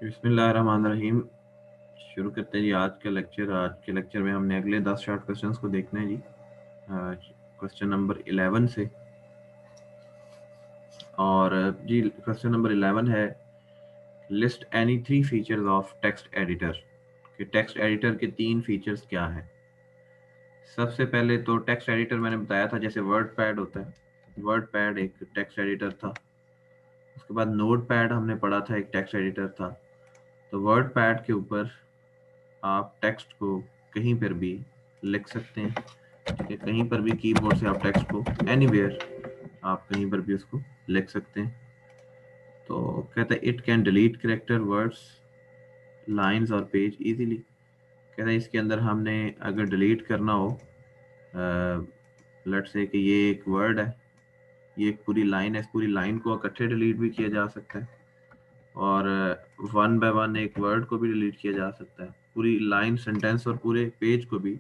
बिस्मिल्लाहिर्रहमानिर्रहीम। शुरू करते हैं जी आज के लेक्चर में हमने अगले 10 शॉर्ट क्वेश्चंस को देखना है जी। क्वेश्चन नंबर 11 से। और जी क्वेश्चन नंबर 11 है, list any 3 features of text editor. कि टेक्स्ट एडिटर के 3 फीचर्स क्या हैं। सबसे पहले तो टेक्स्ट एडिटर मैंने बताया था जैसे वर्ड पैड होता है, वर्ड पैड एक टेक्स्ट एडिटर था। उसके बाद नोट पैड हमने पढ़ा था, एक टेक्स्ट एडिटर था। तो वर्ड पैड के ऊपर आप टेक्स्ट को कहीं पर भी लिख सकते हैं, ठीक है। कहीं पर भी कीबोर्ड से आप टेक्स्ट को एनीवेयर आप कहीं पर भी उसको लिख सकते हैं। तो कहता है it can delete character, words, lines और पेज इजीली। कहता है इसके अंदर हमने अगर डिलीट करना हो, लेट्स से कि ये एक वर्ड है, ये एक पूरी लाइन है, इस पूरी लाइन को इकट्ठे डिलीट भी किया जा सकता है और वन बाय वन एक वर्ड को भी डिलीट किया जा सकता है, पूरी लाइन, सेंटेंस और पूरे पेज को भी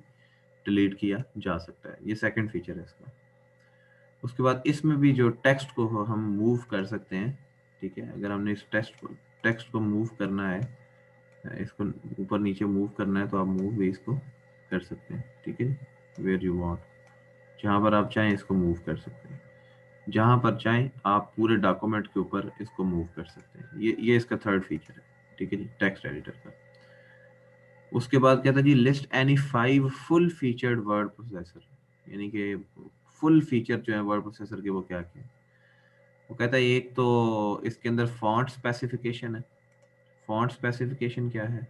डिलीट किया जा सकता है। ये सेकंड फीचर है इसका। उसके बाद इसमें भी जो टेक्स्ट को हम मूव कर सकते हैं, ठीक है। अगर हमने इस टेक्स्ट को मूव करना है, इसको ऊपर नीचे मूव करना है, तो आप मूव भी इसको कर सकते हैं, ठीक है। वेयर यू वांट, जहाँ पर आप चाहें इसको मूव कर सकते हैं, जहाँ पर चाहें आप पूरे डॉक्यूमेंट के ऊपर इसको मूव कर सकते हैं। ये इसका थर्ड फीचर है, ठीक है जी, टेक्स्ट एडिटर का। उसके बाद कहता है जी list any 5 full featured word processor, यानी कि फुल फीचर जो है वर्ड प्रोसेसर के वो क्या क्या है। वो कहता है एक तो इसके अंदर फॉन्ट स्पेसिफिकेशन है। फॉन्ट स्पेसिफिकेशन क्या है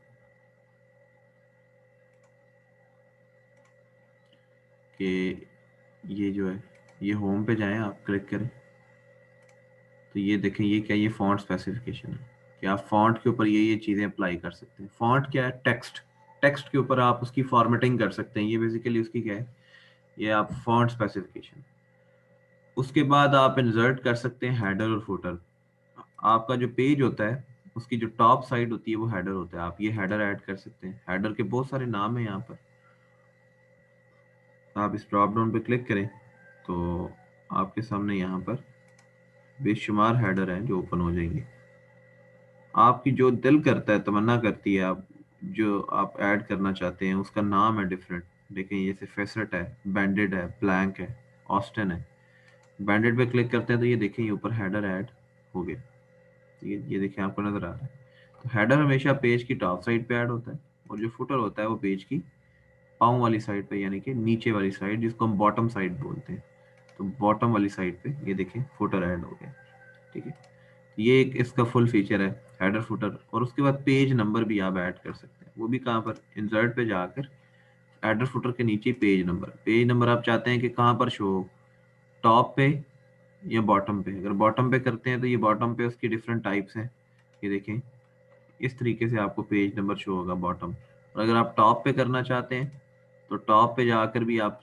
कि ये जो है, ये होम पे जाएं, आप क्लिक करें तो ये देखें, ये क्या, ये फॉन्ट स्पेसिफिकेशन है कि आप फॉन्ट के ऊपर ये चीज़ें अप्लाई कर सकते हैं। फॉन्ट क्या है, टेक्स्ट, टेक्स्ट के ऊपर आप उसकी फॉर्मेटिंग कर सकते हैं। ये बेसिकली उसकी क्या है, ये आप फॉन्ट स्पेसिफिकेशन। उसके बाद आप इंसर्ट कर सकते हैं हेडर और फुटर। आपका जो पेज होता है उसकी जो टॉप साइड होती है वो हेडर होता है, आप ये हेडर ऐड कर सकते हैं। हेडर के बहुत सारे नाम हैं यहाँ पर, आप इस ड्रॉप डाउन पे क्लिक करें तो आपके सामने यहाँ पर बेशुमार हेडर हैं जो ओपन हो जाएंगे। आपकी जो दिल करता है, तमन्ना करती है, आप जो आप ऐड करना चाहते हैं उसका नाम है डिफरेंट। देखें जैसे फेसट है, बैंडेड है, ब्लैंक है, ऑस्टन है। बैंडेड पे क्लिक करते हैं तो ये देखें, ये ऊपर हेडर ऐड हो गया। ये देखें, आपको नजर आ रहा है। तो हेडर हमेशा पेज की टॉप साइड पे ऐड होता है और जो फुटर होता है वो पेज की पाँव वाली साइड पे, यानी कि नीचे वाली साइड, जिसको हम बॉटम साइड बोलते हैं। तो बॉटम वाली साइड पे ये देखें फुटर ऐड हो गया, ठीक है। ये एक इसका फुल फीचर है, हेडर फुटर। और उसके बाद पेज नंबर भी आप ऐड कर सकते हैं। वो भी कहाँ पर, इंसर्ट पे जाकर हेडर फुटर के नीचे पेज नंबर आप चाहते हैं कि कहाँ पर शो हो, टॉप पे या बॉटम पे। अगर बॉटम पे करते हैं तो ये बॉटम पे उसकी डिफरेंट टाइप्स हैं, ये देखें इस तरीके से आपको पेज नंबर शो होगा बॉटम। और अगर आप टॉप पे करना चाहते हैं तो टॉप पे जाकर भी आप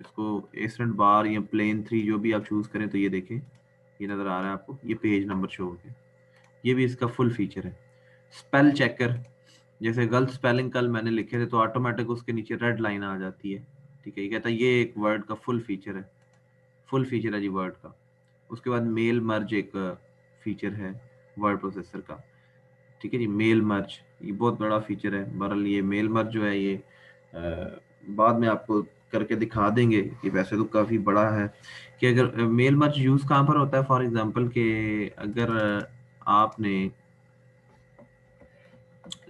इसको एसेंट बार या प्लेन 3 जो भी आप चूज करें तो ये देखें, ये नजर आ रहा है आपको, ये पेज नंबर शो हो गया। ये भी इसका फुल फीचर है। स्पेल चेकर, जैसे गलत स्पेलिंग कल मैंने लिखे थे तो ऑटोमेटिक उसके नीचे रेड लाइन आ जाती है, ठीक है। ये कहता है ये एक वर्ड का फुल फीचर है, फुल फीचर है जी वर्ड का। उसके बाद मेल मर्ज एक फीचर है वर्ड प्रोसेसर का, ठीक है जी। मेल मर्ज ये बहुत बड़ा फीचर है। बहरहाल ये मेल मर्ज जो है ये बाद में आपको करके दिखा देंगे कि वैसे तो काफ़ी बड़ा है। कि अगर मेल मर्ज यूज़ कहाँ पर होता है, फॉर एग्जांपल कि अगर आपने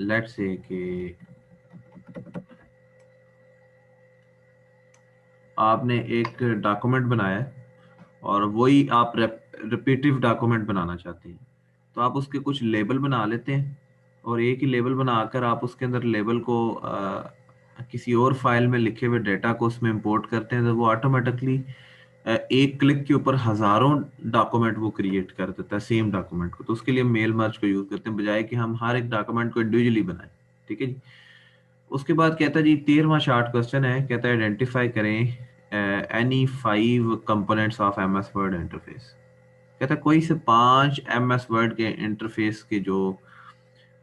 लेट्स से कि आपने एक डॉक्यूमेंट बनाया है और वही आप रिपीटिव डॉक्यूमेंट बनाना चाहते हैं, तो आप उसके कुछ लेबल बना लेते हैं और एक ही लेबल बनाकर आप उसके अंदर लेबल को किसी और फाइल में लिखे हुए डेटा को उसमें इंपोर्ट करते हैं, तो वो ऑटोमेटिकली एक क्लिक के ऊपर हजारों डॉक्यूमेंट वो क्रिएट कर देता है, सेम डॉक्यूमेंट को। तो उसके लिए मेल मर्ज को यूज करते हैं, बजाय कि हम हर एक डॉक्यूमेंट को इंडिविजुअली बनाएं, ठीक है जी। उसके बाद कहता है जी 13वां शार्ट क्वेश्चन है, कहता है आइडेंटिफाई करें any 5 components of M S Word interface. कहता है कोई से 5 एम एस वर्ड के इंटरफेस के जो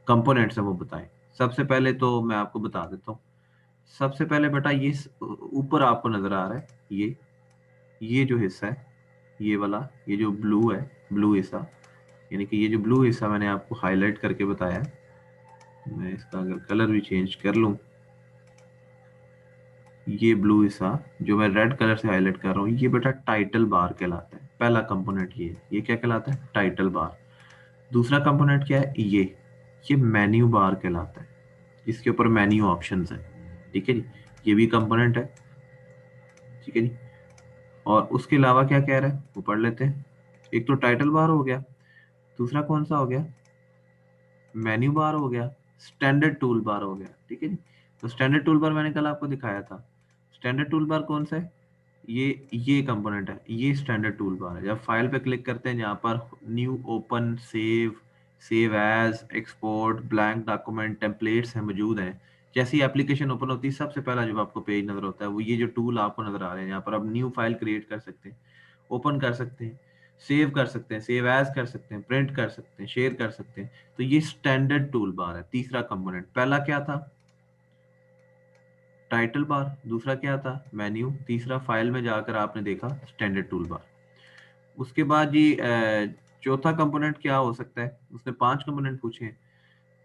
कंपोनेंट्स हैं वो बताएं। सबसे पहले तो मैं आपको बता देता हूँ। सबसे पहले बेटा ये ऊपर आपको नजर आ रहा है, ये जो हिस्सा है, ये वाला, ये जो ब्लू है, ब्लू हिस्सा, यानी कि ये जो ब्लू हिस्सा मैंने आपको हाईलाइट करके बताया है, मैं इसका अगर कलर भी चेंज कर लूं, ये ब्लू सा जो मैं रेड कलर से हाईलाइट कर रहा हूँ, ये बेटा टाइटल बार कहलाता है। पहला कंपोनेंट ये क्या कहलाता है? Title bar. दूसरा कंपोनेंट क्या है? ये मेन्यू बार कहलाता है, इसके ऊपर मेन्यू ऑप्शंस है। ठीक है जी, ये भी कंपोनेंट है। ठीक है जी, और उसके अलावा क्या कह रहा है वो पढ़ लेते हैं। एक तो टाइटल बार हो गया, दूसरा कौन सा हो गया? मेन्यू बार हो गया, स्टैंडर्ड टूल बार हो गया। ठीक है जी, तो स्टैंडर्ड टूल बार मैंने कल आपको दिखाया था। स्टैंडर्ड टूल बार कौन सा है? ये कंपोनेंट है, ये स्टैंडर्ड टूल बार है। जब फाइल पे क्लिक करते हैं, जहाँ पर new, open, save, save as, export, blank document, templates है मौजूद हैं। जैसी एप्लीकेशन ओपन होती है, सबसे पहला जब आपको पेज नजर होता है वो ये जो टूल आपको नजर आ रहे हैं, यहाँ पर आप न्यू फाइल क्रिएट कर सकते हैं, ओपन कर सकते हैं, सेव कर सकते हैं, सेव एज कर सकते हैं, प्रिंट कर सकते हैं, शेयर कर सकते हैं। तो ये स्टैंडर्ड टूल बार है, तीसरा कंपोनेंट। पहला क्या था? Title bar. दूसरा क्या था? मेन्यू। तीसरा फाइल में जाकर आपने देखा स्टैंडर्ड टूल बार। उसके बाद जी चौथा कंपोनेंट क्या हो सकता है? उसने 5 कंपोनेंट पूछे हैं।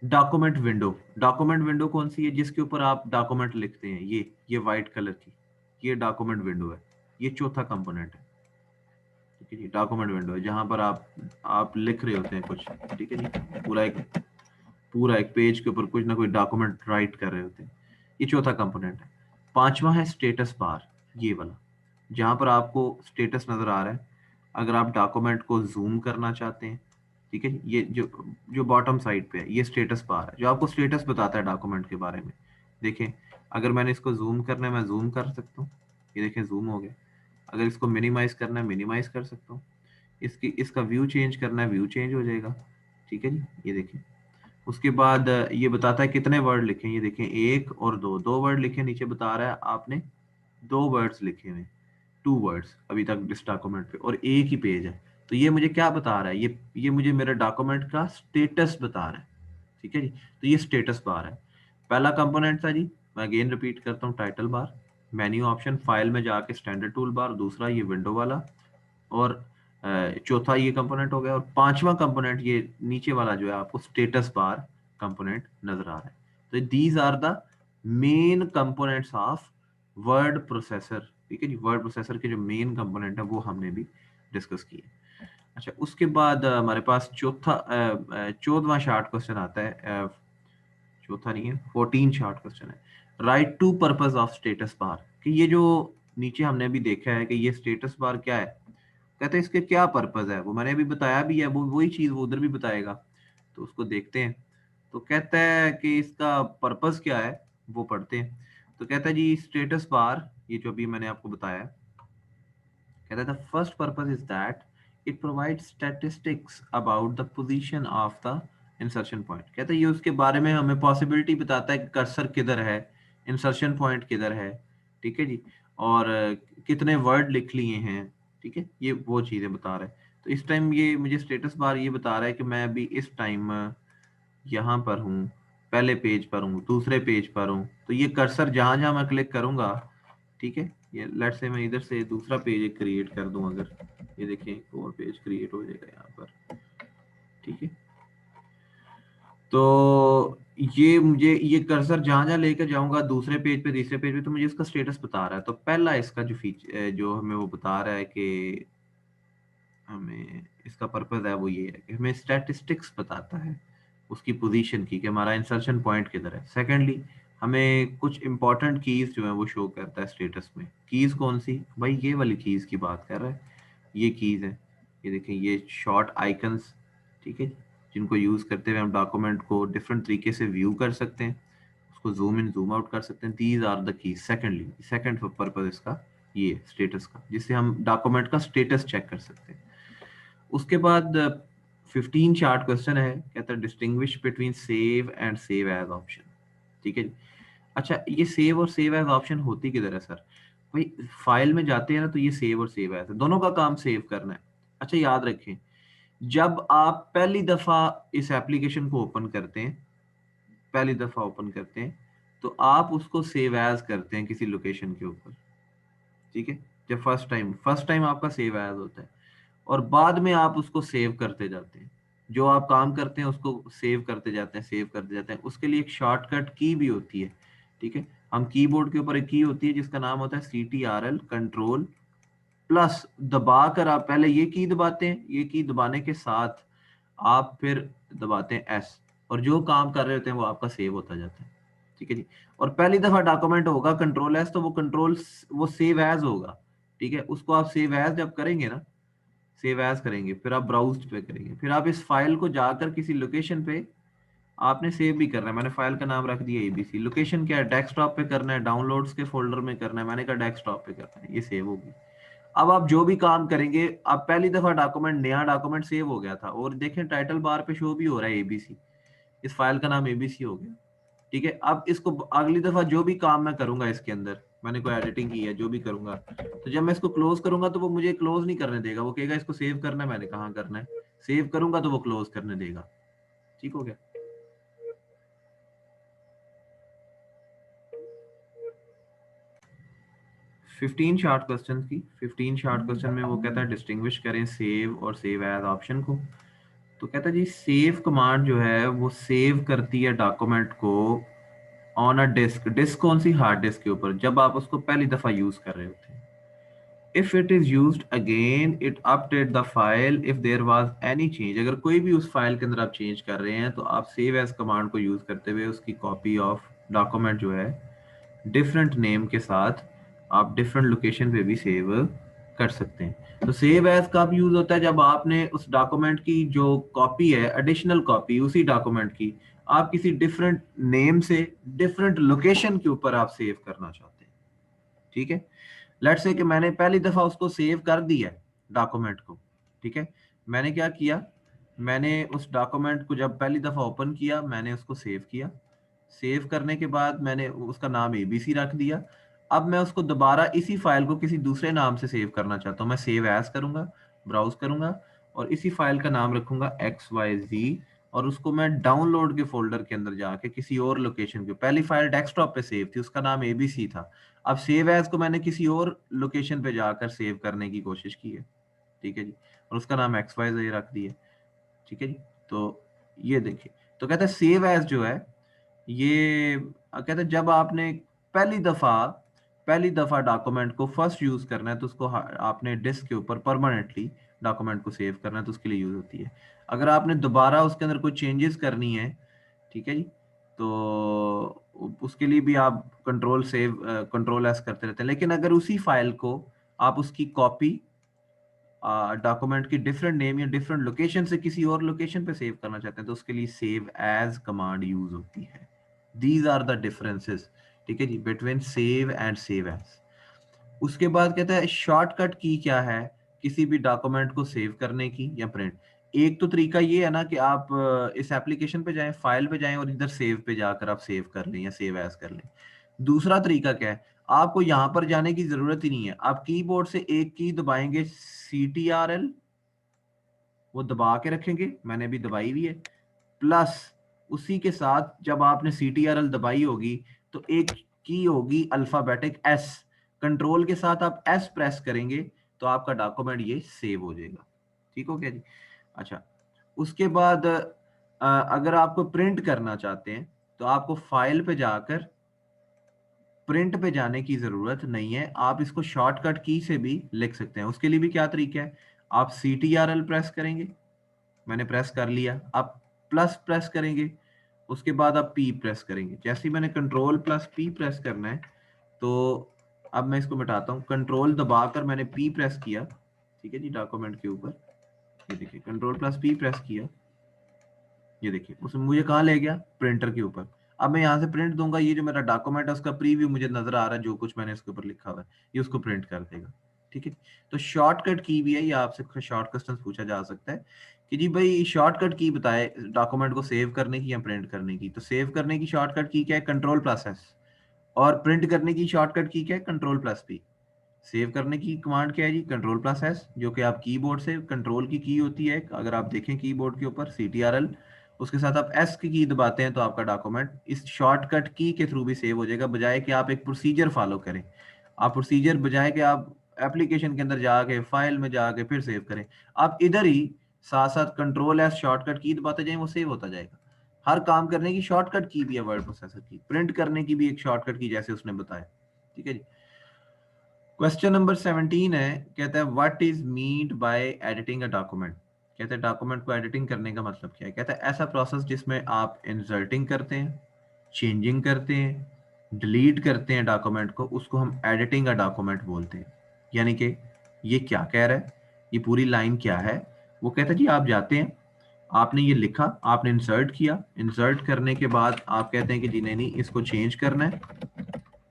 Document window. डॉक्यूमेंट विंडो कौन सी है? जिसके ऊपर आप डॉक्यूमेंट लिखते हैं, ये व्हाइट कलर की, ये डॉक्यूमेंट विंडो है। ये चौथा कंपोनेंट है। ठीक है जी, डॉक्यूमेंट विंडो है जहां पर आप लिख रहे होते हैं कुछ। ठीक है जी, पूरा एक पेज के ऊपर कुछ ना कुछ डॉक्यूमेंट राइट कर रहे होते हैं। ये चौथा कंपोनेंट है। पांचवा है स्टेटस बार, ये वाला, जहां पर आपको स्टेटस नजर आ रहा है। अगर आप डॉक्यूमेंट को जूम करना चाहते हैं, ठीक है, ये जो जो बॉटम साइड पे है, ये स्टेटस बार है जो आपको स्टेटस बताता है डॉक्यूमेंट के बारे में। देखें, अगर मैंने इसको जूम करना है, मैं जूम कर सकता हूँ। ये देखें, जूम हो गया। अगर इसको मिनिमाइज करना है, मिनिमाइज कर सकता हूँ। इसका व्यू चेंज करना है, व्यू चेंज हो जाएगा। ठीक है जी, ये देखें। उसके बाद ये बताता है कितने वर्ड लिखे। ये देखें, एक और दो, दो वर्ड लिखे। नीचे बता रहा है आपने दो वर्ड्स लिखे हुए, 2 वर्ड्स अभी तक इस डॉक्यूमेंट पे, और एक ही पेज है। तो ये मुझे क्या बता रहा है? ये मुझे मेरे डॉक्यूमेंट का स्टेटस बता रहा है। ठीक है जी, तो ये स्टेटस बार है। पहला कंपोनेंट था जी, मैं अगेन रिपीट करता हूँ, title bar, menu option, file में जाके स्टैंडर्ड टूल बार, दूसरा ये विंडो वाला, और चौथा ये कंपोनेंट हो गया। और पांचवा कंपोनेंट ये नीचे वाला जो है, आपको स्टेटस बार कंपोनेंट नजर आ रहा है। तो these are the main components of word processor. ठीक है जी, वर्ड प्रोसेसर के जो मेन कंपोनेंट है वो हमने भी डिस्कस किए। अच्छा, उसके बाद हमारे पास 14वां शार्ट क्वेश्चन आता है। चौथा नहीं है, 14 शार्ट क्वेश्चन है। Write to purpose of status bar, कि ये जो नीचे हमने अभी देखा है कि ये स्टेटस बार क्या है, कहते हैं इसके क्या पर्पस है, वो मैंने अभी बताया भी है, वो वही चीज वो उधर भी बताएगा। तो उसको देखते हैं। तो कहता है कि इसका पर्पस क्या है, वो पढ़ते हैं। तो कहता है जी, स्टेटस बार, ये जो अभी मैंने आपको बताया, कहता है the first purpose is that it provide statistics about the position of the insertion point. कहता है ये उसके बारे में हमें पॉसिबिलिटी बताता है कि कर्सर किधर है, इंसर्शन पॉइंट किधर है। ठीक है जी, और कितने वर्ड लिख लिए हैं। ठीक है, ये वो चीजें बता रहा है। तो इस टाइम ये मुझे स्टेटस बार ये बता रहा है कि मैं अभी इस टाइम यहाँ पर हूँ, पहले पेज पर हूँ, दूसरे पेज पर हूँ। तो ये कर्सर जहां जहां मैं क्लिक करूंगा, ठीक है, ये लेट से मैं इधर से दूसरा पेज क्रिएट कर दूं अगर, ये देखें एक और पेज क्रिएट हो जाएगा यहाँ पर। ठीक है, तो ये कर्सर जहां जहां लेकर जाऊंगा, दूसरे पेज पे, तीसरे पेज पे, तो मुझे इसका स्टेटस बता रहा है। तो पहला इसका जो फीचर जो हमें वो बता रहा है कि हमें इसका पर्पस है, वो ये है कि हमें स्टैटिस्टिक्स बताता है उसकी पोजीशन की, कि हमारा इंसर्शन पॉइंट किधर है। सेकेंडली, हमें कुछ इंपॉर्टेंट कीज जो है वो शो करता है स्टेटस में। कीज कौन सी भाई? ये वाली कीज की बात कर रहा है, ये कीज है। ये देखें, ये शॉर्ट आइकन्स, ठीक है, जिनको यूज करते हुए हम डॉक्यूमेंट को डिफरेंट तरीके से व्यू कर सकते हैं, उसको जूम इन जूम आउट कर सकते हैं। These are the keys. Secondly, second purpose इसका ये स्टेटस का, जिससे हम डॉक्यूमेंट का स्टेटस चेक कर सकते हैं। उसके बाद 15 चार्ट क्वेश्चन है, कहता है distinguish between save and save as option. ठीक है जी। अच्छा, ये सेव और सेव एज ऑप्शन होती किधर है सर? भाई फाइल में जाते हैं ना, तो ये सेव और सेव एज है, दोनों का काम सेव करना है। अच्छा, याद रखें, जब आप पहली दफा इस एप्लीकेशन को ओपन करते हैं, पहली दफा ओपन करते हैं, तो आप उसको सेव एज करते हैं किसी लोकेशन के ऊपर। ठीक है, जब फर्स्ट टाइम आपका सेव एज होता है, और बाद में आप उसको सेव करते जाते हैं। जो आप काम करते हैं उसको सेव करते जाते हैं, सेव करते जाते हैं। उसके लिए एक शॉर्टकट की भी होती है, ठीक है। हम कीबोर्ड के ऊपर एक की होती है जिसका नाम होता है CTRL कंट्रोल प्लस, दबा कर आप पहले ये की दबाते हैं, ये की दबाने के साथ आप फिर दबाते हैं एस, और जो काम कर रहे होते हैं वो आपका सेव होता जाता है, ठीक है जी। और पहली दफा डॉक्यूमेंट होगा कंट्रोल एस, तो वो कंट्रोल वो सेव एज होगा, ठीक है। उसको आप सेव एज जब करेंगे ना, सेव एज करेंगे, फिर आप ब्राउज पे करेंगे, फिर आप इस फाइल को जाकर किसी लोकेशन पे आपने सेव भी करना है। मैंने फाइल का नाम रख दिया ABC। लोकेशन क्या है, डेस्कटॉप पे करना है, डाउनलोड्स के फोल्डर में करना है, मैंने कहा डेस्कटॉप पे करना है, ये सेव होगी। अब आप जो भी काम करेंगे, आप पहली दफा डॉक्यूमेंट, नया डॉक्यूमेंट सेव हो गया था, और देखें टाइटल बार पे शो भी हो रहा है ABC, इस फाइल का नाम ABC हो गया, ठीक है। अब इसको अगली दफा जो भी काम मैं करूंगा इसके अंदर, मैंने कोई एडिटिंग की है, जो भी करूंगा, तो जब मैं इसको क्लोज करूंगा तो वो मुझे क्लोज नहीं करने देगा, वो कहेगा इसको सेव करना है, मैंने कहा करना है, सेव करूंगा तो वो क्लोज करने देगा, ठीक हो गया। 15 शॉर्ट क्वेश्चन की, 15 शॉर्ट क्वेश्चन में वो कहता है डिस्टिंग्विश करें सेव और सेव एज ऑप्शन को। तो कहता है जी सेव कमांड जो है वो सेव करती है डॉक्यूमेंट को ऑन अ डिस्क, डिस्क कौन सी, हार्ड डिस्क के ऊपर, जब आप उसको पहली दफा यूज कर रहे होते हैं। If it is used again it update the file if there was any change, अगर कोई भी उस फाइल के अंदर आप चेंज कर रहे हैं तो आप सेव एज कमांड को यूज करते हुए उसकी कॉपी ऑफ डॉक्यूमेंट जो है डिफरेंट नेम के साथ आप डिफरेंट लोकेशन पे भी सेव कर सकते हैं। तो सेव एज कब यूज होता है, जब आपने उस डॉक्यूमेंट की जो कॉपी है, एडिशनल कॉपी उसी डॉक्यूमेंट की, आप किसी डिफरेंट नेम से डिफरेंट लोकेशन के ऊपर आप सेव करना चाहते हैं, ठीक है। लेट्स से कि मैंने पहली दफा उसको सेव कर दिया डॉक्यूमेंट को, ठीक है। मैंने क्या किया, मैंने उस डॉक्यूमेंट को जब पहली दफा ओपन किया, मैंने उसको सेव किया, सेव करने के बाद मैंने उसका नाम ABC रख दिया। अब मैं उसको दोबारा इसी फाइल को किसी दूसरे नाम से सेव करना चाहता हूँ, मैं सेव एज करूंगा, ब्राउज करूंगा, और इसी फाइल का नाम रखूंगा XYZ, और उसको मैं डाउनलोड के फोल्डर के अंदर जाके किसी और लोकेशन के, पहली फाइल डेस्कटॉप पे सेव थी, उसका नाम ABC था, अब सेव एज को मैंने किसी और लोकेशन पे जाकर सेव करने की कोशिश की है, ठीक है जी, और उसका नाम XYZ रख दिया, ठीक है जी। तो ये देखिए, तो कहते हैं सेव एज जो है ये कहते हैं जब आपने पहली दफा पहली दफा डॉक्यूमेंट को फर्स्ट यूज करना है तो उसको आपने डिस्क के ऊपर परमानेंटली डॉक्यूमेंट को सेव करना है, तो उसके लिए यूज होती है। अगर आपने दोबारा उसके अंदर कोई चेंजेस करनी है, ठीक है जी, तो उसके लिए भी आप कंट्रोल एस करते रहते हैं। लेकिन अगर उसी फाइल को आप उसकी कॉपी डॉक्यूमेंट की डिफरेंट नेम या डिफरेंट लोकेशन से किसी और लोकेशन पे सेव करना चाहते हैं, तो उसके लिए सेव एज कमांड यूज होती है। दीज आर द डिफरेंसेस, ठीक है जी, between save and save as. उसके बाद कहता है शॉर्टकट की क्या है किसी भी डॉक्यूमेंट को सेव करने की या प्रिंट। एक तो तरीका ये है ना कि आप इस एप्लीकेशन पे जाएं, फाइल पे जाएं, और इधर सेव पे जाकर आप सेव कर लें या सेव एज कर लें। दूसरा तरीका क्या है, आपको यहां पर जाने की जरूरत ही नहीं है, आप कीबोर्ड से एक की दबाएंगे CTRL, वो दबा के रखेंगे, मैंने भी दबाई हुई है, प्लस उसी के साथ जब आपने CTRL दबाई होगी तो एक की होगी अल्फाबेटिक S, कंट्रोल के साथ आप S प्रेस करेंगे तो आपका डॉक्यूमेंट ये सेव हो जाएगा, ठीक हो गया जी। अच्छा, उसके बाद अगर आपको प्रिंट करना चाहते हैं तो आपको फाइल पे जाकर प्रिंट पे जाने की जरूरत नहीं है, आप इसको शॉर्टकट की से भी लिख सकते हैं। उसके लिए भी क्या तरीका है, आप CTRL प्रेस करेंगे, मैंने प्रेस कर लिया, आप प्लस प्रेस करेंगे, उसके बाद आप P प्रेस करेंगे। जैसे ही मैंने कंट्रोल प्लस P प्रेस करना है, तो अब मैं इसको मिटाता हूँ, कंट्रोल दबाकर मैंने P प्रेस किया, ठीक है जी, डॉक्यूमेंट के ऊपर, ये देखिए कंट्रोल प्लस P प्रेस किया, ये देखिए उसमें मुझे कहाँ ले गया, प्रिंटर के ऊपर। अब मैं यहाँ से प्रिंट दूंगा, ये जो मेरा डॉक्यूमेंट है उसका प्रीव्यू मुझे नजर आ रहा है, जो कुछ मैंने इसके ऊपर लिखा हुआ है ये उसको प्रिंट कर देगा, ठीक है। तो शॉर्टकट की भी है, ये आपसे शॉर्ट क्वेश्चन पूछा जा सकता है कि जी भाई शॉर्टकट की बताए डॉक्यूमेंट को सेव करने की या प्रिंट करने की। तो सेव करने की शॉर्टकट की क्या है, कंट्रोल प्लस एस, और प्रिंट करने की शॉर्टकट की क्या है, कंट्रोल प्लस पी। सेव करने की कमांड क्या है जी, कंट्रोल प्लस एस, जो कि आप कीबोर्ड से कंट्रोल की होती है, अगर आप देखें कीबोर्ड के ऊपर CTRL, उसके साथ आप एस की दबाते हैं तो आपका डॉक्यूमेंट इस शॉर्टकट की के थ्रू भी सेव हो जाएगा, बजाय कि आप एक प्रोसीजर फॉलो करें। आप प्रोसीजर बजाय कि आप एप्लीकेशन के अंदर जाके फाइल में जाके फिर सेव करें, आप इधर ही साथ साथ कंट्रोल एस शॉर्टकट की दबाते जाएं, वो सेव होता जाएगा। हर काम करने की शॉर्टकट की भी है वर्ड प्रोसेसर की, प्रिंट करने की भी एक शॉर्टकट की, जैसे उसने बताया। ठीक है जी। क्वेश्चन नंबर 17 है, कहता है what is meant by editing a document. कहते हैं डॉक्यूमेंट को एडिटिंग करने का मतलब क्या है। कहता है ऐसा प्रोसेस जिसमें आप इंसर्टिंग करते हैं, चेंजिंग करते हैं, डिलीट करते हैं डॉक्यूमेंट को, उसको हम एडिटिंग अ डॉक्यूमेंट बोलते हैं। यानी कि ये क्या कह रहा है, ये पूरी लाइन क्या है। वो कहता है जी आप जाते हैं, आपने ये लिखा, आपने इंसर्ट किया, इंसर्ट करने के बाद आप कहते हैं कि जी नहीं नहीं इसको चेंज करना है।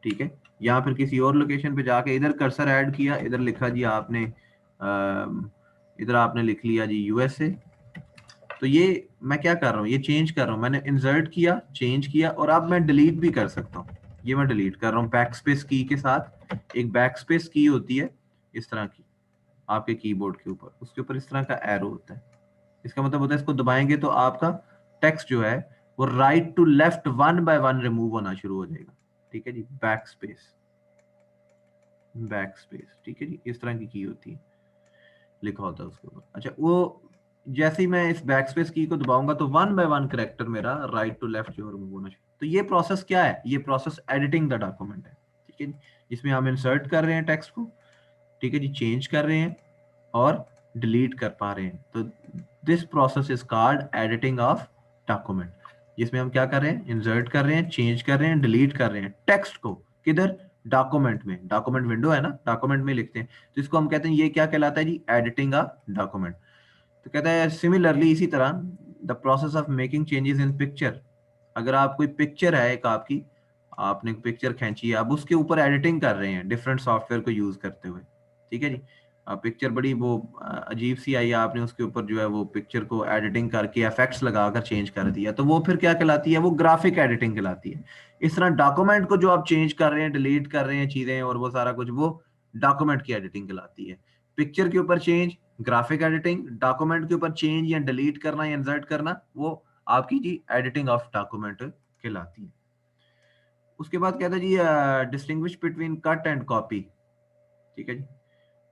ठीक है, या फिर किसी और लोकेशन पे जाके इधर कर्सर ऐड किया, इधर लिखा जी आपने इधर आपने लिख लिया जी यूएसए। तो ये मैं क्या कर रहा हूँ, ये चेंज कर रहा हूँ, मैंने इंसर्ट किया, चेंज किया, और अब मैं डिलीट भी कर सकता हूँ। ये मैं डिलीट कर रहा हूँ बैकस्पेस की के साथ। एक बैकस्पेस की होती है इस तरह की आपके कीबोर्ड के ऊपर, उसके ऊपर इस तरह का एरो होता है। इसका मतलब होता है इसको दबाएंगे तो आपका टेक्स्ट जो है वो right to left one by one remove होना शुरू हो जाएगा। ठीक है जी, बैक स्पेस, बैक स्पेस। ठीक है जी, इस तरह की होती है, लिखा होता है उसके ऊपर। अच्छा, वो जैसे ही मैं इस बैक स्पेस की को दबाऊंगा तो वन बाय वन करेक्टर मेरा राइट टू लेफ्ट जो है रिमूव होना शुरू। तो ये प्रोसेस क्या है, ये प्रोसेस एडिटिंग द डॉक्यूमेंट है। ठीक है जी, जिसमें हम इंसर्ट कर रहे हैं टेक्स्ट को, ठीक है जी, चेंज कर रहे हैं और डिलीट कर पा रहे हैं। तो this process is called editing of document, जिसमें हम क्या कर रहे हैं, इंसर्ट कर रहे हैं, चेंज कर रहे हैं, डिलीट कर रहे हैं टेक्स्ट को। किधर, डॉक्यूमेंट में। डॉक्यूमेंट विंडो है ना, डॉक्यूमेंट में लिखते हैं, तो इसको हम कहते हैं, ये क्या कहलाता है जी, एडिटिंग अ डॉक्यूमेंट। तो कहता है सिमिलरली, इसी तरह the process of making changes in picture. अगर आप कोई पिक्चर है एक आपकी, आपने पिक्चर खींची है, अब उसके ऊपर एडिटिंग कर रहे हैं डिफरेंट सॉफ्टवेयर को यूज करते हुए। ठीक है जी, पिक्चर बड़ी वो अजीब सी आई है, आपने उसके ऊपर जो है वो पिक्चर को एडिटिंग करके इफेक्ट्स लगाकर चेंज कर दिया, तो वो फिर क्या कहलाती है, वो ग्राफिक एडिटिंग कहलाती है। इस तरह डॉक्यूमेंट को जो आप चेंज कर रहे हैं, डिलीट कर रहे हैं चीजें और वो सारा कुछ, वो डॉक्यूमेंट की एडिटिंग कहलाती है। पिक्चर के ऊपर चेंज ग्राफिक एडिटिंग, डॉक्यूमेंट के ऊपर चेंज या डिलीट करना या इंसर्ट करना, वो आपकी जी एडिटिंग ऑफ डॉक्यूमेंट कहलाती है। उसके बाद कहता है जी distinguish between cut and copy. ठीक है जी,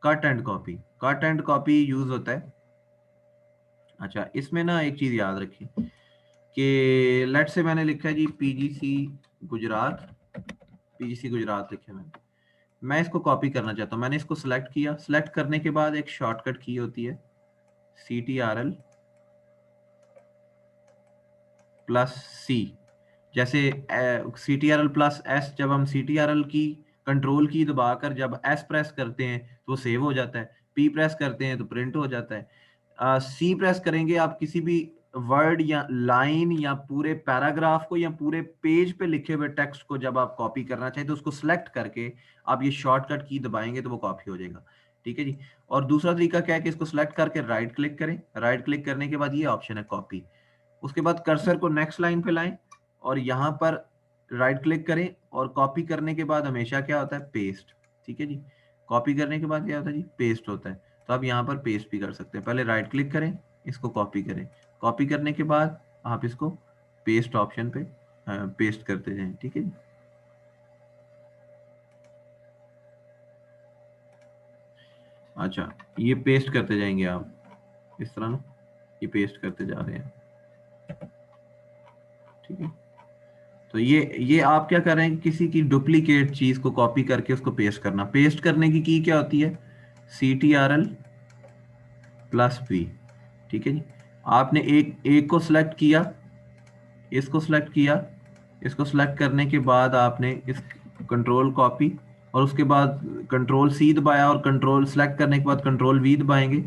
cut and copy, cut and copy use होता है। अच्छा, इसमें ना एक चीज याद रखिए कि लेट से मैंने लिखा है जी पीजीसी गुजरात, पीजीसी गुजरात लिखा है मैंने, मैं इसको कॉपी करना चाहता हूँ। मैंने इसको सिलेक्ट किया, सिलेक्ट करने के बाद एक शॉर्टकट की होती है CTRL प्लस सी। जैसे CTRL प्लस एस, जब हम CTRL की कंट्रोल की दबाकर जब एस प्रेस करते हैं तो वो सेव हो जाता है, पी प्रेस करते हैं तो प्रिंट हो जाता है, सी प्रेस करेंगे आप किसी भी वर्ड या लाइन या पूरे पैराग्राफ को या पूरे पेज पे लिखे हुए टेक्स्ट को जब आप कॉपी करना चाहें तो उसको सिलेक्ट करके आप ये शॉर्टकट की दबाएंगे तो वो कॉपी हो जाएगा। ठीक है जी। और दूसरा तरीका क्या है कि इसको सिलेक्ट करके राइट क्लिक करें, राइट क्लिक करने के बाद ये ऑप्शन है कॉपी, उसके बाद कर्सर को नेक्स्ट लाइन पे लाएं और यहाँ पर राइट क्लिक करें, और कॉपी करने के बाद हमेशा क्या होता है, पेस्ट। ठीक है जी, कॉपी करने के बाद क्या होता है जी, पेस्ट होता है। तो आप यहाँ पर पेस्ट भी कर सकते हैं, पहले राइट क्लिक करें, इसको कॉपी करें, कॉपी करने के बाद आप इसको पेस्ट ऑप्शन पे पेस्ट करते जाएं। ठीक है जी। अच्छा, ये पेस्ट करते जाएंगे आप इस तरह ना, ये पेस्ट करते जा रहे हैं। ठीक है, तो ये आप क्या कर रहे हैं, किसी की डुप्लीकेट चीज को कॉपी करके उसको पेस्ट करना। पेस्ट करने की क्या होती है, CTRL प्लस V। ठीक है जी, आपने एक एक को सिलेक्ट किया, इसको सिलेक्ट किया, इसको सिलेक्ट करने के बाद आपने इस कंट्रोल कॉपी और उसके बाद कंट्रोल C दबाया और कंट्रोल सेलेक्ट करने के बाद कंट्रोल V दबाएंगे,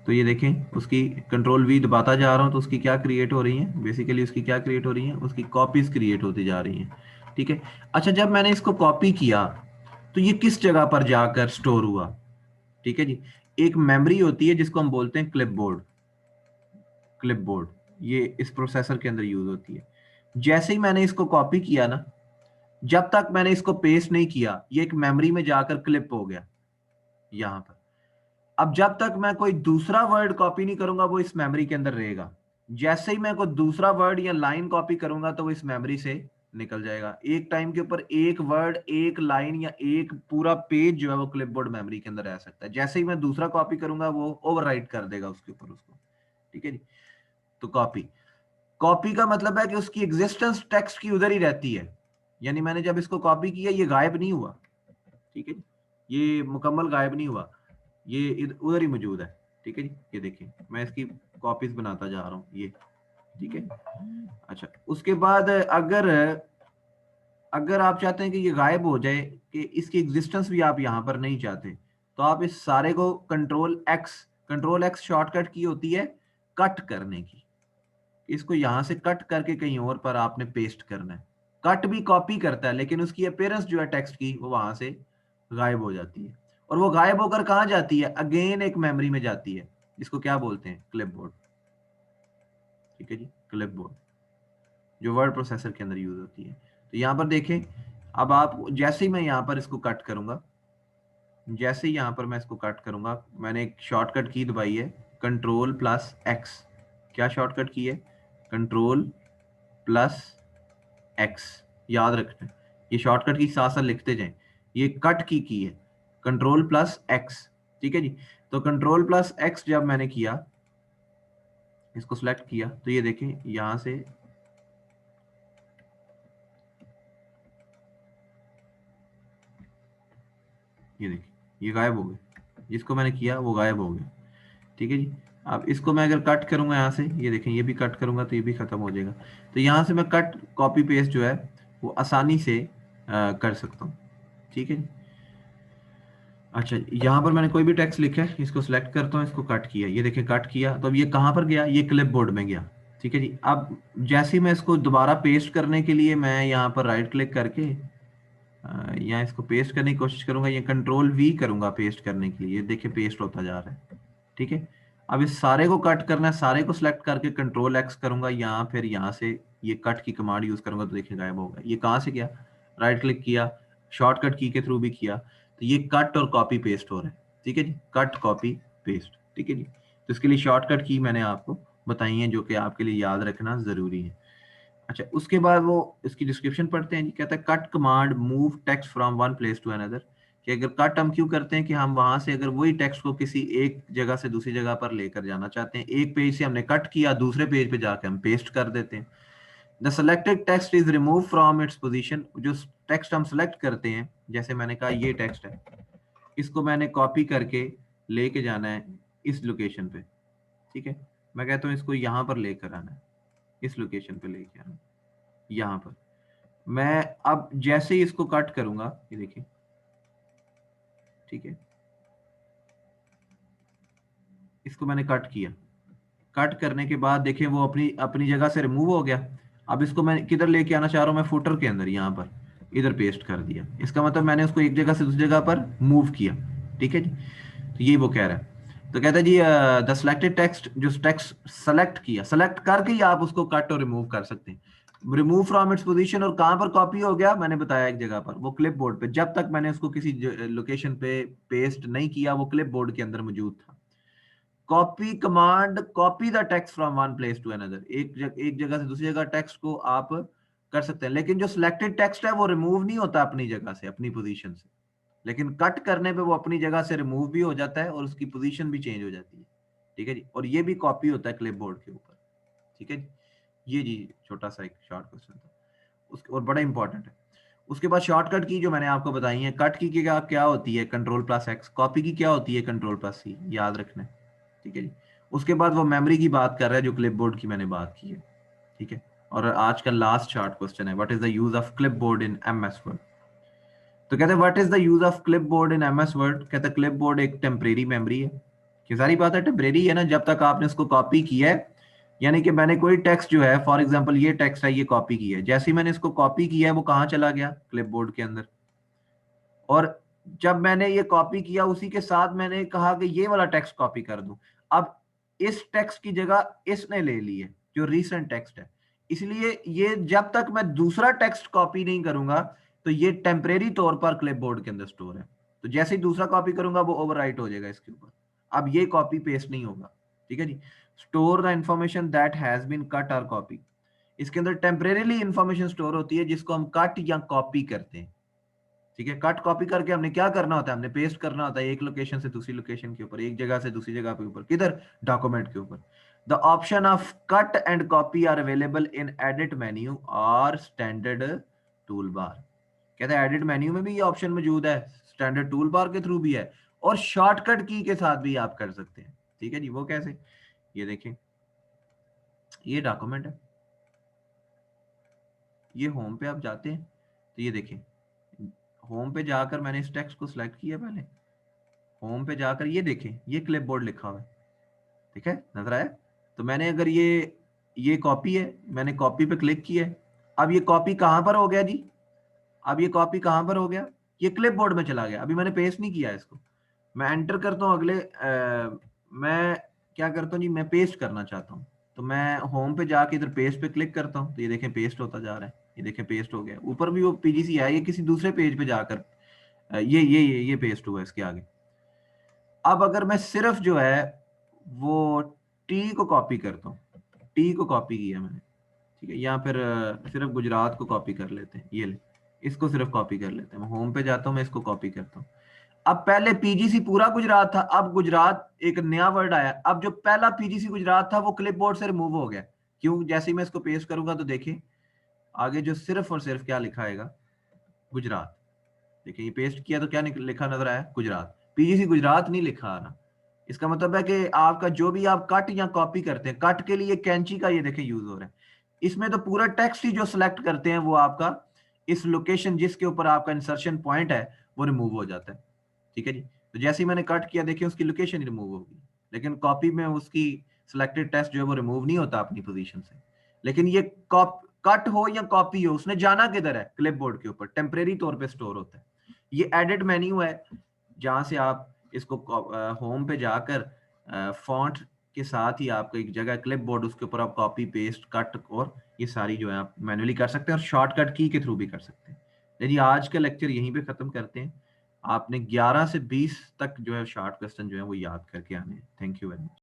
तो ये देखें उसकी कंट्रोल V दबाता जा रहा हूं तो उसकी क्या क्रिएट हो रही है, बेसिकली उसकी क्या क्रिएट हो रही है, उसकी कॉपीज क्रिएट होती जा रही हैं। ठीक है। अच्छा, जब मैंने इसको कॉपी किया तो ये किस जगह पर जाकर स्टोर हुआ। ठीक है जी, एक मेमोरी होती है जिसको हम बोलते हैं क्लिपबोर्ड, क्लिपबोर्ड ये इस प्रोसेसर के अंदर यूज होती है। जैसे ही मैंने इसको कॉपी किया ना, जब तक मैंने इसको पेस्ट नहीं किया ये एक मेमोरी में जाकर क्लिप हो गया यहां पर। अब जब तक मैं कोई दूसरा वर्ड कॉपी नहीं करूंगा वो इस मेमोरी के अंदर रहेगा। जैसे ही मैं कोई दूसरा वर्ड या लाइन कॉपी करूंगा तो वो इस मेमोरी से निकल जाएगा। एक टाइम के ऊपर एक वर्ड, एक लाइन या एक पूरा पेज जो है वो क्लिपबोर्ड मेमोरी के अंदर रह सकता है। जैसे ही मैं दूसरा कॉपी करूंगा वो ओवरराइट कर देगा उसके ऊपर उसको। ठीक है जी। तो कॉपी, कॉपी का मतलब है कि उसकी एग्जिस्टेंस टेक्स्ट की उधर ही रहती है, यानी मैंने जब इसको कॉपी किया ये गायब नहीं हुआ, ठीक है जी, ये मुकम्मल गायब नहीं हुआ, ये उधर ही मौजूद है, ठीक है जी। ये देखिए मैं इसकी कॉपीज बनाता जा रहा हूँ ये, ठीक है। अच्छा, उसके बाद अगर अगर आप चाहते हैं कि ये गायब हो जाए, कि इसकी एग्जिस्टेंस भी आप यहाँ पर नहीं चाहते, तो आप इस सारे को कंट्रोल एक्स शॉर्टकट की होती है कट करने की, इसको यहां से कट करके कहीं और पर आपने पेस्ट करना है। कट भी कॉपी करता है, लेकिन उसकी अपीयरेंस जो है टेक्स्ट की वो वहां से गायब हो जाती है, और वो गायब होकर कहाँ जाती है, अगेन एक मेमोरी में जाती है, जिसको क्या बोलते हैं, क्लिपबोर्ड, ठीक है जी, क्लिपबोर्ड जो वर्ड प्रोसेसर के अंदर यूज होती है। तो यहाँ पर देखें, अब आप जैसे ही मैं यहाँ पर इसको कट करूंगा, जैसे ही यहाँ पर मैं इसको कट करूंगा, मैंने एक शॉर्टकट की दबाई है कंट्रोल प्लस एक्स। क्या शॉर्टकट की है, कंट्रोल प्लस एक्स, याद रखना है, ये शॉर्टकट की साथ साथ लिखते जाएं, ये कट की है कंट्रोल प्लस एक्स, ठीक है जी। तो कंट्रोल प्लस एक्स जब मैंने किया, इसको सिलेक्ट किया, तो ये देखें यहां से ये देखिए ये गायब हो गए, जिसको मैंने किया वो गायब हो गया, ठीक है जी। अब इसको मैं अगर कट करूंगा यहाँ से, ये देखें ये भी कट करूंगा तो ये भी खत्म हो जाएगा। तो यहाँ से मैं कट कॉपी पेस्ट जो है वो आसानी से कर सकता हूँ, ठीक है जी। अच्छा, यहाँ पर मैंने कोई भी टेक्स्ट लिखा है, इसको सिलेक्ट करता हूँ, इसको कट किया, ये देखिए कट किया, तो अब ये कहाँ पर गया, ये क्लिप बोर्ड में गया, ठीक है जी। अब जैसे ही मैं इसको दोबारा पेस्ट करने के लिए मैं यहाँ पर राइट क्लिक करके यहाँ इसको पेस्ट करने की कोशिश करूंगा, ये कंट्रोल वी करूंगा पेस्ट करने के लिए, देखिए पेस्ट होता जा रहा है, ठीक है। अब इस सारे को कट करना है, सारे को सिलेक्ट करके कंट्रोल एक्स करूंगा यहाँ, फिर यहाँ से ये कट की कमांड यूज करूंगा, तो देखिए गायब होगा। ये कहाँ से गया, राइट क्लिक किया, शॉर्टकट की के थ्रू भी किया, तो ये कट और कॉपी पेस्ट हो रहा है, ठीक है जी, कट कॉपी पेस्ट, ठीक है जी। तो इसके लिए शॉर्टकट की मैंने आपको बताई है, जो कि आपके लिए याद रखना जरूरी है। अच्छा, उसके बाद वो इसकी डिस्क्रिप्शन पढ़ते हैं जी। कहता है cut command move text from one place to another, कि अगर कट हम क्यों करते हैं, कि हम वहां से अगर वही टेक्स्ट को किसी एक जगह से दूसरी जगह पर लेकर जाना चाहते हैं, एक पेज से हमने कट किया, दूसरे पेज पे जाकर हम पेस्ट कर देते हैं। The selected text is remove from its position, जो टेक्स्ट हम सेलेक्ट करते हैं, जैसे मैंने कहा ये टेक्स्ट है, इसको मैंने कॉपी करके लेके जाना है इस लोकेशन पे, ठीक है। मैं कहता हूँ इसको यहाँ पर लेकर आना है, इस लोकेशन पे लेके आना, यहाँ पर। मैं अब जैसे ही इसको कट करूंगा, ये देखिए, ठीक है, इसको मैंने कट किया, कट करने के बाद देखिए वो अपनी अपनी जगह से रिमूव हो गया। अब इसको मैं किधर लेके आना चाह रहा हूं, मैं फुटर के अंदर, यहाँ पर इधर पेस्ट कर दिया, इसका मतलब मैंने उसको एक जगह से दूसरी जगह पर मूव किया, ठीक है जी। तो ये वो कह रहा है। तो कहता है जी द सिलेक्टेड टेक्स्ट, जो टेक्स्ट सेलेक्ट किया, सेलेक्ट करके ही आप उसको कट और रिमूव कर सकते हैं। रिमूव फ्रॉम इट्स पोजीशन, और कहां पर कॉपी हो गया, मैंने बताया एक जगह पर, वो क्लिप बोर्ड पे, जब तक मैंने उसको किसी लोकेशन पे पेस्ट नहीं किया वो क्लिप बोर्ड के अंदर मौजूद था। Copy command copy the text from one place to another, एक जगह से दूसरी जगह टेक्स्ट को आप कर सकते हैं, लेकिन जो सिलेक्टेड टेक्स्ट है वो रिमूव नहीं होता अपनी जगह से, अपनी पोजीशन से, लेकिन कट करने पे वो अपनी जगह से रिमूव भी हो जाता है और उसकी पोजीशन भी चेंज हो जाती है, ठीक है जी। और ये भी कॉपी होता है क्लिपबोर्ड के ऊपर, ठीक है जी। ये जी छोटा सा एक शॉर्ट क्वेश्चन था उसके, और बड़ा इंपॉर्टेंट है। उसके बाद शॉर्टकट की जो मैंने आपको बताई है, कट की क्या क्या होती है, कंट्रोल प्लस एक्स, कॉपी की क्या होती है, कंट्रोल प्लस सी, याद रखना है, ठीक है जी। उसके बाद वो मेमोरी की बात कर रहा है जो क्लिपबोर्ड की मैंने बात की है, ठीक है। और आज का लास्ट शॉर्ट क्वेश्चन है, what is the use of clipboard in MS word. तो कहते हैं what is the use of clipboard in MS word. कहते हैं क्लिपबोर्ड एक टेम्परेरी मेमोरी है, कि सारी बात है टेम्परेरी है ना, जब तक आपने उसको कॉपी किया है, यानी कि मैंने कोई टेक्स्ट जो है, फॉर एग्जांपल ये टेक्स्ट है, ये कॉपी किया है, जैसे ही मैंने इसको कॉपी किया है वो कहाँ चला गया, क्लिपबोर्ड के अंदर। और जब मैंने ये कॉपी किया, उसी के साथ मैंने कहा कि ये वाला टेक्स्ट कॉपी कर दूं, अब इस टेक्स्ट की जगह इसने ले ली है, जो रीसेंट टेक्स्ट है, इसलिए ये जब तक मैं दूसरा टेक्स्ट कॉपी नहीं करूंगा, तो ये टेम्परेरी तौर पर क्लिपबोर्ड के अंदर स्टोर है। तो जैसे ही दूसरा कॉपी करूंगा वो ओवरराइट हो जाएगा इसके ऊपर, अब ये कॉपी पेस्ट नहीं होगा, ठीक है जी। Store the information that has been cut और कॉपी, इसके अंदर टेम्परेरीली इंफॉर्मेशन स्टोर होती है जिसको हम कट या कॉपी करते हैं, ठीक है। कट कॉपी करके हमने क्या करना होता है, हमने पेस्ट करना होता है एक लोकेशन से दूसरी लोकेशन के ऊपर, एक जगह से दूसरी जगह के ऊपर, किधर, डॉक्यूमेंट के ऊपर। The option of cut and copy are available in edit menu और स्टैंडर्ड टूल बार। कहते हैं एडिट मेन्यू में भी ये ऑप्शन मौजूद है, स्टैंडर्ड टूल बार के थ्रू भी है, और शॉर्टकट की के साथ भी आप कर सकते हैं। ठीक है जी, वो कैसे, ये देखें, ये डॉक्यूमेंट है, ये होम पे आप जाते हैं तो ये देखें, होम पे जाकर मैंने इस टेक्स्ट को सिलेक्ट किया, पहले होम पे जाकर ये देखें, ये क्लिपबोर्ड लिखा हुआ है, ठीक है, नजर आया। तो मैंने अगर ये कॉपी है, मैंने कॉपी पे क्लिक किया है, अब ये कॉपी कहां पर हो गया जी, अब ये कॉपी कहां पर हो गया, ये क्लिपबोर्ड में चला गया, अभी मैंने पेस्ट नहीं किया इसको। मैं एंटर करता हूँ अगले, मैं क्या करता हूँ जी, मैं पेस्ट करना चाहता हूँ, तो मैं होम पे जाके इधर पेस्ट पे क्लिक करता हूँ, तो ये देखें पेस्ट होता जा रहा है, ये देखें पेस्ट हो गया, ऊपर भी वो पीजीसी है, ये किसी दूसरे पेज पे जाकर ये पेस्ट हुआ इसके आगे। अब अगर मैं सिर्फ जो है वो टी को कॉपी करता हूँ, टी को कॉपी किया मैंने, ठीक है, या फिर सिर्फ गुजरात को कॉपी कर लेते हैं, ये ले, इसको सिर्फ कॉपी कर लेते हैं, मैं होम पे जाता हूँ, मैं इसको कॉपी करता हूँ। अब पहले पीजीसी पूरा गुजरात था, अब गुजरात एक नया वर्ड आया, अब जो पहला पीजीसी गुजरात था वो क्लिपबोर्ड से रिमूव हो गया। क्यों, जैसे ही मैं इसको पेस्ट करूंगा तो देखिए आगे जो सिर्फ और सिर्फ क्या लिखा आएगा, गुजरात। देखिए ये पेस्ट किया तो क्या लिखा नजर आया, गुजरात, पीजीसी गुजरात नहीं लिखा आ रहा। इसका मतलब है कि आपका जो भी आप कट या कॉपी करते हैं, कट के लिए कैंची का ये देखिए यूज हो रहा है, इसमें तो पूरा टेक्स्ट ही जो सिलेक्ट करते हैं वो आपका इस लोकेशन जिसके ऊपर आपका इंसर्शन पॉइंट है वो रिमूव हो जाता है। ठीक है जी, तो जैसे ही मैंने कट किया देखिए उसकी लोकेशन ही रिमूव होगी, लेकिन कॉपी में उसकी सिलेक्टेड टेक्स्ट जो है वो रिमूव नहीं होता अपनी पोजीशन से। लेकिन ये कट हो या कॉपी हो, उसने जाना किधर है, क्लिपबोर्ड के ऊपर टेम्परेरी तौर पे स्टोर होता है। ये एडिट मेन्यू है जहां से आप इसको होम पे जाकर फॉन्ट के साथ ही आपको एक जगह क्लिपबोर्ड, उसके ऊपर आप कॉपी पेस्ट कट और ये सारी जो है आप मैन्युअली कर सकते हैं, और शॉर्टकट की के थ्रू भी कर सकते हैं। जी आज का लेक्चर यहीं पे खत्म करते हैं। आपने 11 से 20 तक जो है शॉर्ट क्वेश्चन जो है वो याद करके आने हैं। Thank you very much.